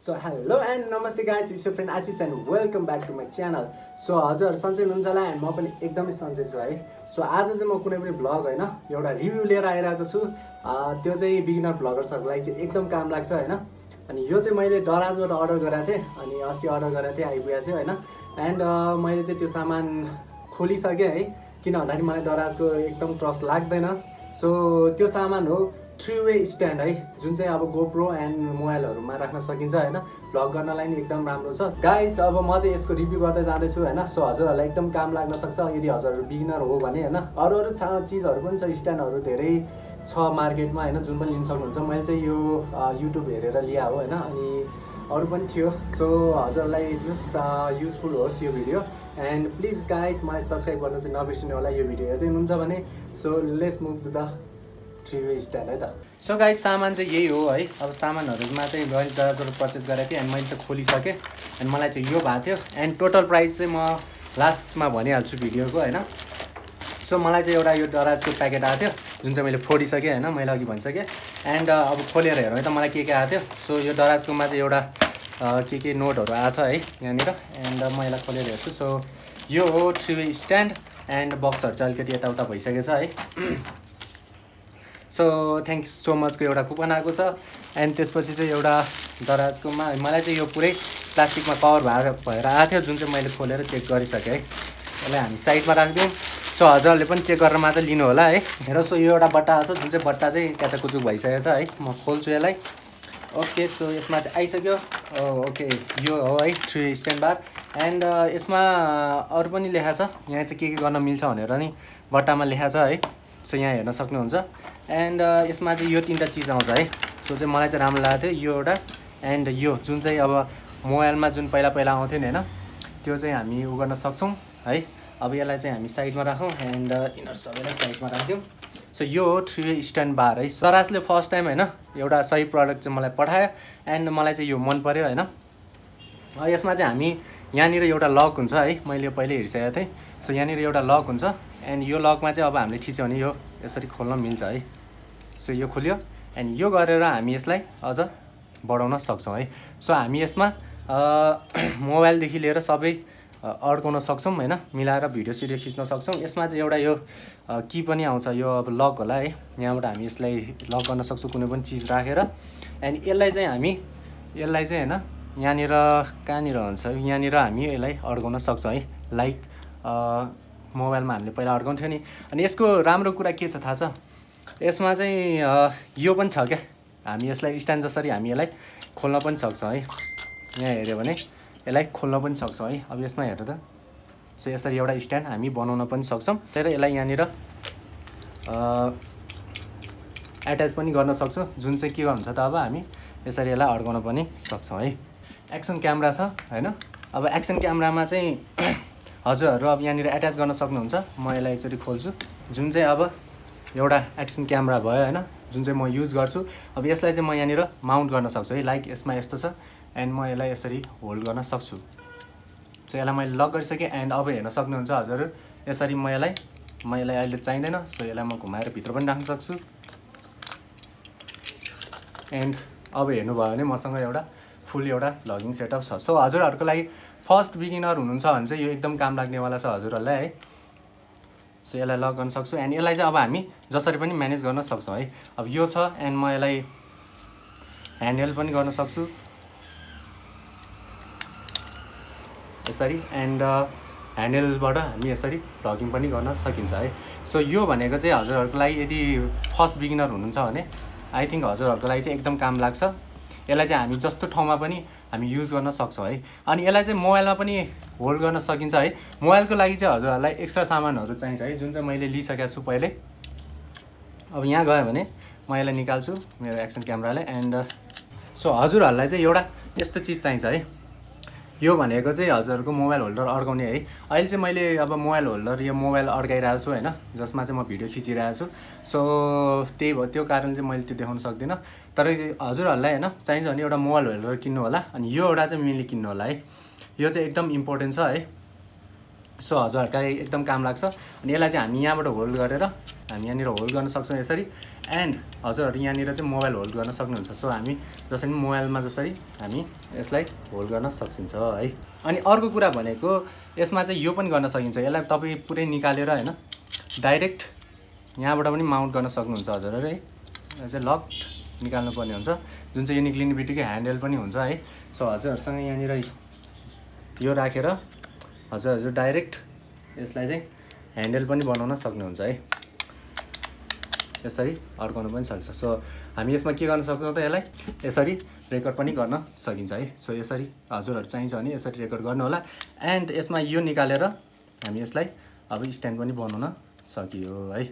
So hello and namaste guys, it's your friend Ashish and welcome back to my channel. So हजुर सन्चै हुनुहुन्छ होला and म पनि एकदमै सन्चै छु है. So आज चाहिँ म कुनै पनि भ्लग हैन एउटा रिभ्यु लिएर आइरहेको छु. त्यो चाहिँ बिगिनर भ्लगर्सहरुलाई चाहिँ एकदम काम लाग्छ हैन. अनि यो चाहिँ मैले दराजबाट अर्डर गरेको थिएँ अनि अस्ति अर्डर गरेको थिएँ आइपुगेको थियो हैन. एन्ड मैले चाहिँ त्यो सामान खोलिसके है किन भन्दाखेरि मलाई दराजको एकदम ट्रस्ट लाग्दैन. सो त्यो सामान हो 3-वे स्ट्यान्ड है जुन चाहिँ अब गोप्रो एन्ड मोबाइलहरुमा राख्न सकिन्छ हैन. भ्लग गर्नलाई नि एकदम राम्रो छ गाइस. अब म चाहिँ यसको रिभ्यु गर्दै जाँदै छु हैन. सो हजुरहरुलाई एकदम काम लाग्न सक्छ यदि हजुरहरु बिगिनर हो भने हैन. अरु चीजहरु पनि छ, स्ट्यान्डहरु धेरै छ मार्केटमा हैन जुन पनि लिन सक्नुहुन्छ. मैले चाहिँ यो युट्युब हेरेर लिया हो हैन. अनि अरु पनि थियो. सो हजुरहरुलाई जस्ट युजफुल होस् यो भिडियो एन्ड प्लिज गाइस मलाई सब्स्क्राइब गर्न चाहिँ नबिर्सिनु होला यो भिडियो हेर्दै हुनुहुन्छ भने. So let's move to the 3-वे स्ट्यान्ड है त. सो गाइस सामान चाहिँ यही हो है. अब सामानहरुमा चाहिँ मैले दराजबाट पर्चेस गरेको थिएँ एन्ड मैले चाहिँ खोलिसकेँ एन्ड मलाई चाहिँ यो भएको थियो एन्ड टोटल प्राइस चाहिँ म लास्टमा भनिहाल्छु भिडियोको हैन. सो मलाई चाहिँ एउटा यो दराजको प्याकेट आएको थियो जुन चाहिँ मैले फोडिसकेँ हैन, मैले अघि भनिसकेँ. एन्ड अब खोलेर हेरौँ है त मलाई के आएको थियो. सो यो दराजकोमा चाहिँ एउटा के नोटहरु आछ है यहाँनिर एन्ड म यसलाई खोलेर हेर्छु. सो यो हो 3-वे स्ट्यान्ड एन्ड बक्सहरु चाहिँ अलिकति यताउता भइसकेछ है. सो थ्याङ्क सो मचको एउटा कुपन आएको छ एन्ड त्यसपछि चाहिँ एउटा दराजकोमा मलाई चाहिँ यो पुरै प्लास्टिकमा कभर भएर आएको थियो जुन चाहिँ मैले खोलेर चेक गरिसकेँ है. यसलाई हामी साइडमा राखिदिउँ. सो हजुरहरूले पनि चेक गरेर मात्र लिनु होला है. हेर सो यो एउटा बट्टा आएको छ जुन चाहिँ बट्टा चाहिँ क्याचाकुचुक भइसकेको छ है. म खोल्छु यसलाई. ओके सो यसमा चाहिँ आइसक्यो. ओके यो हो है 3 स्ट्यान्ड बार एन्ड यसमा अरू पनि लेखा छ. यहाँ चाहिँ के गर्न मिल्छ भनेर नि बट्टामा लेखा छ है. सो यहाँ हेर्न सक्नुहुन्छ एन्ड यसमा चाहिँ यो 3टा चिज आउँछ है. सो चाहिँ मलाई चाहिँ राम्रो लागेको थियो यो एउटा एन्ड यो जुन चाहिँ अब मोबाइलमा जुन पहिला आउँथ्यो नि हैन त्यो चाहिँ हामी उ गर्न सक्छौँ है. अब यसलाई चाहिँ हामी साइडमा राखौँ एन्ड यिनीहरू सबैलाई साइडमा राखिदिउँ. सो यो हो 3-वे स्ट्यान्ड बार है. दराजले फर्स्ट टाइम हैन एउटा सही प्रडक्ट चाहिँ मलाई पठायो एन्ड मलाई चाहिँ यो मन पर्यो हैन. यसमा चाहिँ हामी यहाँनिर एउटा लक हुन्छ है. मैले यो पहिले हेरिसकेको थिएँ. सो यहाँनिर एउटा लक हुन्छ एन्ड यो लकमा चाहिँ अब हामीले थिच्यो भने यो यसरी खोल्न मिल्छ है. सो यो खोल्यो एन्ड यो गरेर हामी यसलाई अझ बढाउन सक्छौँ है. सो हामी यसमा मोबाइलदेखि लिएर सबै अड्काउन सक्छौँ हैन, मिलाएर भिडियो सिडियो खिच्न सक्छौँ. यसमा चाहिँ एउटा यो की पनि आउँछ यो अब लक होला है. यहाँबाट हामी यसलाई लक गर्न सक्छौँ कुनै पनि चिज राखेर एन्ड यसलाई चाहिँ हैन यहाँनिर कहाँनिर हुन्छ यहाँनिर हामी यसलाई अड्काउन सक्छौँ है. लाइक मोबाइलमा हामीले पहिला अड्काउँथ्यो नि. अनि यसको राम्रो कुरा के छ थाहा छ, यसमा चाहिँ यो पनि छ क्या. हामी यसलाई स्ट्यान्ड जसरी हामी यसलाई खोल्न पनि सक्छौँ है. यहाँ हेऱ्यो भने यसलाई खोल्न पनि सक्छौँ है. अब यसमा हेर्नु त. सो यसरी एउटा स्ट्यान्ड हामी बनाउन पनि सक्छौँ. तर यसलाई यहाँनिर एट्याच पनि गर्न सक्छौँ जुन चाहिँ के हुन्छ त अब हामी यसरी यसलाई अड्काउन पनि सक्छौँ है. एक्सन क्यामेरा छ हैन. अब एक्सन क्यामेरामा चाहिँ हजुरहरू अब यहाँनिर एट्याच गर्न सक्नुहुन्छ. म यसलाई एकचोटि खोल्छु जुन चाहिँ अब एउटा एक्सन क्यामेरा भयो हैन जुन चाहिँ म युज गर्छु. अब यसलाई चाहिँ म यहाँनिर माउन्ट गर्न सक्छु है. लाइक यसमा यस्तो छ एन्ड म यसलाई यसरी होल्ड गर्न सक्छु. सो यसलाई मैले लक गरिसकेँ एन्ड अब हेर्न सक्नुहुन्छ हजुरहरू यसरी मलाई अहिले चाहिँदैन. सो यसलाई म घुमाएर भित्र पनि राख्न सक्छु एन्ड अब हेर्नुभयो भने मसँग एउटा फुल एउटा भ्लगिङ सेटअप छ. सो हजुरहरूको लागि फर्स्ट बिगिनर हुनुहुन्छ भने चाहिँ यो एकदम काम लाग्नेवाला छ हजुरहरूलाई है. सो यसलाई लक गर्न सक्छु एन्ड यसलाई चाहिँ अब हामी जसरी पनि म्यानेज गर्न सक्छौँ है. अब यो छ एन्ड म यसलाई ह्यान्डल पनि गर्न सक्छु यसरी एन्ड ह्यान्डलबाट हामी यसरी भ्लगिङ पनि गर्न सकिन्छ है. सो यो भनेको चाहिँ हजुरहरूको लागि यदि फर्स्ट बिगिनर हुनुहुन्छ भने आई थिङ्क हजुरहरूको लागि चाहिँ एकदम काम लाग्छ. यसलाई चाहिँ हामी जस्तो ठाउँमा पनि हामी युज गर्न सक्छौँ है. अनि यसलाई चाहिँ मोबाइलमा पनि होल्ड गर्न सकिन्छ है. मोबाइलको लागि चाहिँ हजुरहरूलाई एक्स्ट्रा सामानहरू चाहिन्छ है जुन चाहिँ मैले लिइसकेको छु पहिल्यै. अब यहाँ गयो भने म यसलाई निकाल्छु मेरो एक्सन क्यामेरालाई एन्ड सो हजुरहरूलाई चाहिँ एउटा यस्तो चिज चाहिन्छ है. यो भनेको चाहिँ हजुरहरूको मोबाइल होल्डर अड्काउने है. अहिले चाहिँ मैले अब मोबाइल होल्डर यो मोबाइल अड्काइरहेको छु हैन जसमा चाहिँ म भिडियो खिचिरहेको छु. सो त्यही भयो त्यो कारण चाहिँ मैले त्यो देखाउन सक्दिनँ. तर हजुरहरूलाई हैन चाहिन्छ भने एउटा मोबाइल होल्डर किन्नु होला अनि यो एउटा चाहिँ मेनली किन्नु होला है. यो चाहिँ एकदम इम्पोर्टेन्ट छ है. सो हजुरहरूलाई एकदम काम लाग्छ. अनि यसलाई चाहिँ हामी यहाँबाट होल्ड गरेर हामी यहाँनिर होल्ड गर्न सक्छौँ यसरी एन्ड हजुरहरू यहाँनिर चाहिँ मोबाइल होल्ड गर्न सक्नुहुन्छ। सो हामी जसरी मोबाइलमा जसरी हामी यसलाई होल्ड गर्न सकिन्छ है। अनि अर्को कुरा भनेको यसमा चाहिँ यो पनि गर्न सकिन्छ, यसलाई तपाईँ पुरै निकालेर होइन डाइरेक्ट यहाँबाट पनि माउन्ट गर्न सक्नुहुन्छ हजुरहरू है। यो चाहिँ लक निकाल्नुपर्ने हुन्छ, जुन चाहिँ यो निक्लिने बित्तिकै ह्यान्डल पनि हुन्छ है। सो हजुरहरूसँग यहाँनिर यो राखेर हजुर डाइरेक्ट यसलाई चाहिँ ह्यान्डल पनि बनाउन सक्नुहुन्छ है, यसरी अड्काउनु पनि सक्छ। सो हामी यसमा के गर्न सक्छौँ त, यसलाई यसरी रेकर्ड पनि गर्न सकिन्छ है। सो यसरी हजुरहरू चाहिन्छ भने यसरी रेकर्ड गर्नु होला। एन्ड यसमा यो निकालेर हामी यसलाई अब स्ट्यान्ड पनि बनाउन सकियो है।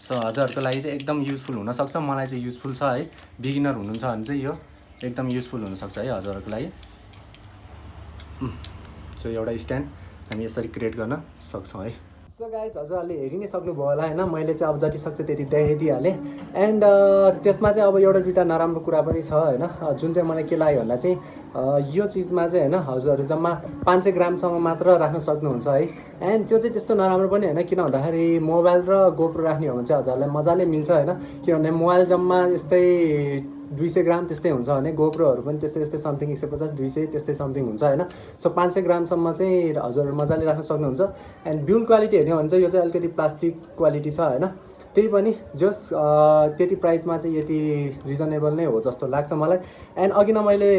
सो हजुरहरूको लागि चाहिँ एकदम युजफुल हुनसक्छ, मलाई चाहिँ युजफुल छ है। बिगिनर हुनुहुन्छ भने चाहिँ यो एकदम युजफुल हुनसक्छ है हजुरहरूको लागि। सो एउटा स्ट्यान्ड हामी यसरी क्रिएट गर्न सक्छौँ है। सो गाइज हजुरहरूले हेरि नै सक्नुभयो होला होइन, मैले चाहिँ अब जति सक्छ त्यति देखाइदिइहालेँ। एन्ड त्यसमा चाहिँ अब एउटा दुइटा नराम्रो कुरा पनि छ होइन, जुन चाहिँ मलाई के लाग्यो भन्दा चाहिँ यो चिजमा चाहिँ होइन हजुरहरू जम्मा 500 ग्रामसम्म मात्र राख्न सक्नुहुन्छ है। एन्ड त्यो चाहिँ त्यस्तो नराम्रो पनि होइन, किन भन्दाखेरि मोबाइल र गोप्रो राख्ने हो भने चाहिँ हजुरहरूलाई मजाले मिल्छ होइन। किनभने मोबाइल जम्मा यस्तै 200 ग्राम त्यस्तै हुन्छ भने गोप्रोहरू पनि त्यस्तै समथिङ 150 200 त्यस्तै समथिङ हुन्छ होइन। सो 500 ग्रामसम्म चाहिँ हजुरहरू मजाले राख्न सक्नुहुन्छ। एन्ड बिल्ड क्वालिटी हेर्ने हो भने चाहिँ यो चाहिँ अलिकति प्लास्टिक क्वालिटी छ होइन, त्यही पनि जस त्यति प्राइसमा चाहिँ यति रिजनेबल नै हो जस्तो लाग्छ मलाई। एन्ड अघि न मैले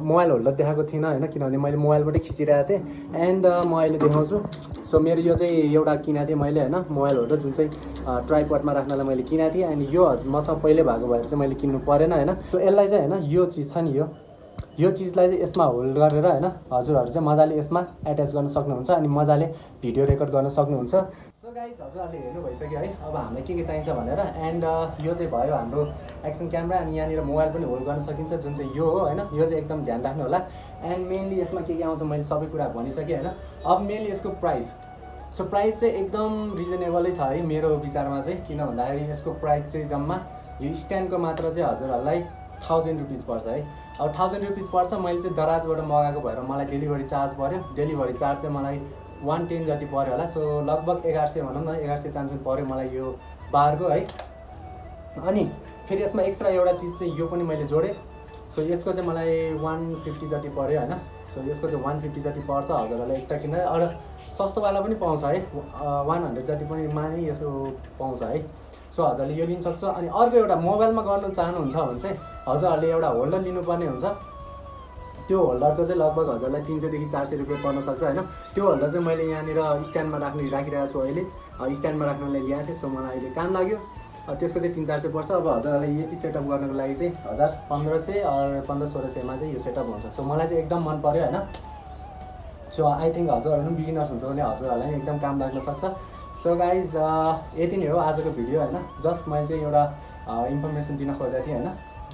मोबाइल होल्डर देखाएको थिइनँ होइन, किनभने मैले मोबाइलबाटै खिचिरहेको थिएँ। एन्ड म अहिले देखाउँछु। सो मेरो यो चाहिँ एउटा किनेको थिएँ मैले होइन, मोबाइल होल्डर जुन चाहिँ ट्राइपडमा राख्नलाई मैले किनेको थिएँ। एन्ड यो मसँग पहिले भएको भएर चाहिँ मैले किन्नु परेन होइन। सो यसलाई चाहिँ होइन यो चिज छ नि, यो चिजलाई चाहिँ यसमा होल्ड गरेर होइन हजुरहरू चाहिँ मजाले यसमा एट्याच गर्न सक्नुहुन्छ अनि मजाले भिडियो रेकर्ड गर्न सक्नुहुन्छ। सो गाइज हजुरहरूले हेर्नु भइसक्यो है, अब हामीलाई के चाहिन्छ भनेर। एन्ड यो चाहिँ भयो हाम्रो एक्सन क्यामेरा, अनि यहाँनिर मोबाइल पनि होल्ड गर्न सकिन्छ जुन चाहिँ यो हो होइन। यो चाहिँ एकदम ध्यान राख्नु होला। एन्ड मेनली यसमा के आउँछ मैले सबै कुरा भनिसकेँ होइन। अब मेनली यसको प्राइस, सो प्राइस चाहिँ एकदम रिजनेबलै छ है मेरो विचारमा चाहिँ, किन भन्दाखेरि यसको प्राइस चाहिँ जम्मा यो स्ट्यान्डको मात्र चाहिँ हजुरहरूलाई 1000 रुपिस पर्छ है। अब 1000 रुपिस पर्छ। मैले चाहिँ दराजबाट मगाएको भएर मलाई डेलिभरी चार्ज पऱ्यो, डेलिभरी चार्ज चाहिँ मलाई 110 जति पऱ्यो होला। सो लगभग 1100 भनौँ न, 1100 चान्सुन पऱ्यो मलाई यो बारको है। अनि फेरि यसमा एक्स्ट्रा एउटा चिज चाहिँ यो पनि मैले जोडेँ। सो यसको चाहिँ मलाई 150 जति पऱ्यो होइन। सो यसको चाहिँ 150 जति पर्छ हजुरहरूलाई एक्स्ट्रा किन्दा। अरू सस्तोवाला पनि पाउँछ है, 100 जति पनि मानि यसो पाउँछ है। सो हजुरले यो लिन सक्छ। अनि अर्को एउटा मोबाइलमा गर्नु चाहनुहुन्छ भने चाहिँ हजुरहरूले एउटा होल्डर लिनुपर्ने हुन्छ। त्यो होल्डरको चाहिँ लगभग हजुरलाई 300 देखि 400 रुपियाँ पर्न सक्छ होइन। त्यो होल्डर चाहिँ मैले यहाँनिर स्ट्यान्डमा राखिरहेको छु अहिले, स्ट्यान्डमा राख्नलाई ल्याएको थिएँ। सो मलाई अहिले काम लाग्यो, त्यसको चाहिँ 300-400 पर्छ। अब हजुरहरूलाई यति सेटअप गर्नको लागि चाहिँ 1500 और 1500-1600मा चाहिँ यो सेटअप हुन्छ। सो मलाई चाहिँ एकदम मन पऱ्यो होइन। सो आई थिङ्क हजुरहरू पनि बिगिनर्स हुन्छ भने हजुरहरूलाई एकदम काम लाग्न सक्छ। सो गाइज यति नै हो आजको भिडियो होइन। जस्ट मैले चाहिँ एउटा इन्फर्मेसन दिन खोजेको थिएँ होइन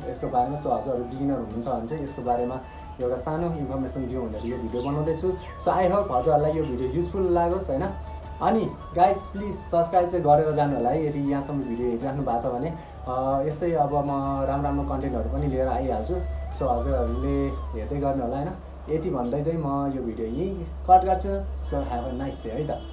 यसको बारेमा। सो हजुरहरू बिगिनर हुनुहुन्छ भने चाहिँ यसको बारेमा एउटा सानो इन्फर्मेसन दिउँ भनेर यो भिडियो बनाउँदैछु। सो आई होप हजुरहरूलाई यो भिडियो युजफुल लागोस् होइन। अनि गाइज प्लिज सब्सक्राइब चाहिँ गरेर जानु होला है, यदि यहाँसम्म भिडियो हेरिराख्नु भएको छ भने। यस्तै अब म राम्रो कन्टेन्टहरू पनि लिएर आइहाल्छु। सो हजुरहरूले हेर्दै गर्नु होला होइन। यति भन्दै चाहिँ म यो भिडियो यहीँ कट गर्छु। So have a nice day है त।